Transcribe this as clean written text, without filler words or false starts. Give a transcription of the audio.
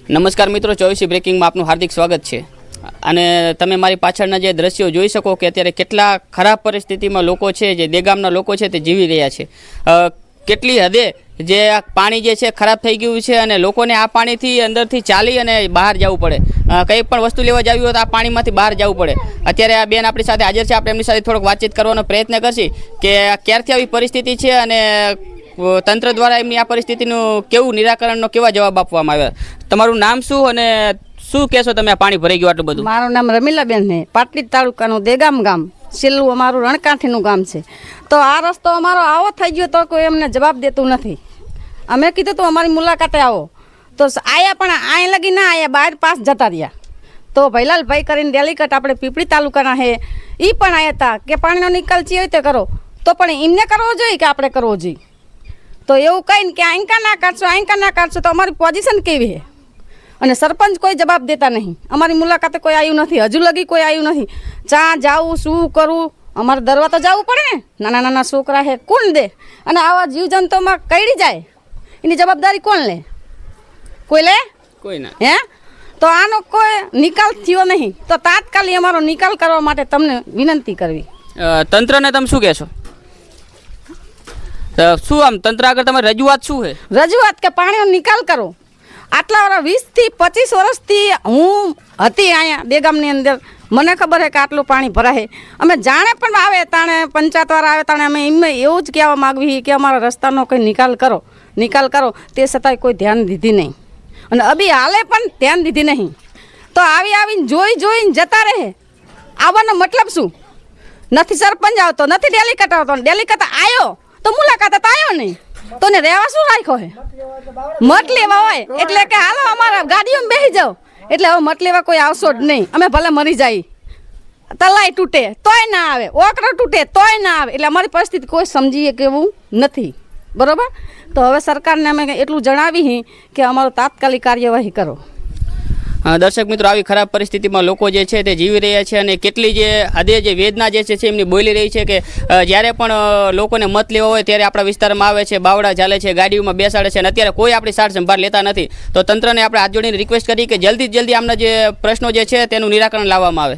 નમસ્કાર મિત્રો, 24 બ્રેકિંગમાં આપનું હાર્દિક સ્વાગત છે. અને તમે મારી પાછળના જે દ્રશ્યો જોઈ શકો કે અત્યારે કેટલા ખરાબ પરિસ્થિતિમાં લોકો છે, જે દેગામના લોકો છે તે જીવી રહ્યા છે. કેટલી હદે જે આ પાણી જે છે ખરાબ થઈ ગયું છે અને લોકોને આ પાણીથી અંદરથી ચાલી અને બહાર જવું પડે. કંઈ પણ વસ્તુ લેવા જવી હોય તો આ પાણીમાંથી બહાર જવું પડે. અત્યારે આ બેન આપણી સાથે હાજર છે, આપણે એમની સાથે થોડોક વાતચીત કરવાનો પ્રયત્ન કરશી કે ક્યારથી આવી પરિસ્થિતિ છે અને તંત્ર દ્વારા એમની આ પરિસ્થિતિનું કેવું નિરાકરણનો કેવા જવાબ આપવામાં આવ્યા. તમારું નામ શું અને શું કહેશો તમે આ પાણી ભરાઈ ગયું આટલું બધું? મારું નામ રમીલાબેન છે, પાટલી તાલુકાનું દેગામ ગામ, છેલ્લું અમારું રણકાંઠીનું ગામ છે. તો આ રસ્તો અમારો આવો થઈ ગયો તો કોઈ એમને જવાબ દેતું નથી. અમે કીધું તો અમારી મુલાકાતે આવો તો આયા, પણ અહીં લગી ના આયા, બહાર પાસ જતા રહ્યા. તો ભૈલાલભાઈ કરીને ડેલીકટ આપણે પીપળી તાલુકાના છે, એ પણ આવ્યા હતા કે પાણીનો નિકાલ છે હોય તો કરો. તો પણ એમને કરવો જોઈએ કે આપણે કરવો જોઈએ? તો એવું કહીને કે આંકા ના કાઢશો તો અમારી પોઝિશન કેવી છે? અને સરપંચ કોઈ જવાબ દેતા નહીં. અમારી મુલાકાતે કોઈ આવ્યું નથી, હજુ લગી કોઈ આવ્યું નથી. ચા જાવું, શું કરવું, અમારે દરવા તો જવું પડે ને. નાના નાના છોકરા છે, કોણ દે? અને આવા જીવજંતુમાં કઈડી જાય એની જવાબદારી કોણ લે? કોઈ લે? કોઈ ના. હે? તો આનો કોઈ નિકાલ થયો નહીં. તો તાત્કાલિક અમારો નિકાલ કરવા માટે તમને વિનંતી કરવી. તંત્રને તમે શું કહેશો? શું આમ તંત્ર આગળ તમારી રજૂઆત શું છે? રજૂઆત કે પાણીનો નિકાલ કરો. આટલા વર્ષ 20 થી 25 વર્ષથી હું હતી અહીંયા દેગામની અંદર, મને ખબર છે કે આટલું પાણી ભરાય. અમે જાણે પણ આવે તાણે પંચાયતવાળા આવે તાણે અમે એમને એવું જ કહેવા માગવી કે અમારા રસ્તાનો કંઈ નિકાલ કરો. તે છતાંય કોઈ ધ્યાન દીધી નહીં અને અભી હાલે પણ ધ્યાન દીધી નહીં. તો આવીને જોઈને જતા રહે. આવવાનો મતલબ શું? નથી સરપંચ આવતો, નથી ડેલીકટ આવતો. ડેલીકટ આવ્યો તો મુલાકાત આવ્યો નહીં, તો ને રહેવા શું રાખ્યો હે? મત લેવા હોય એટલે કે હાલો અમારા ગાડીઓમાં બેસી જાઓ, એટલે હવે મત લેવા કોઈ આવશો જ નહીં. અમે ભલે મરી જાય, તલાઈ તૂટે તોય ના આવે, ઓકરો તૂટે તોય ના આવે. એટલે અમારી પરિસ્થિતિ કોઈ સમજીએ કે એવું નથી, બરોબર? તો હવે સરકારને અમે એટલું જણાવી કે અમારું તાત્કાલિક કાર્યવાહી કરો. દર્શક મિત્રો, આવી ખરાબ પરિસ્થિતિમાં લોકો જે છે તે જીવી રહ્યા છે અને કેટલી જે હદે જે વેદના જે છે એમની બોલી રહી છે કે જ્યારે પણ લોકોને મત લેવા હોય ત્યારે આપણા વિસ્તારમાં આવે છે, બાવડા ચાલે છે, ગાડીઓમાં બેસાડે છે અને અત્યારે કોઈ આપણી સાર સંભાળ લેતા નથી. તો તંત્રને આપણે હાથ જોડીને રિક્વેસ્ટ કરી કે જલ્દી આમના જે પ્રશ્નો જે છે તેનું નિરાકરણ લાવવામાં આવે.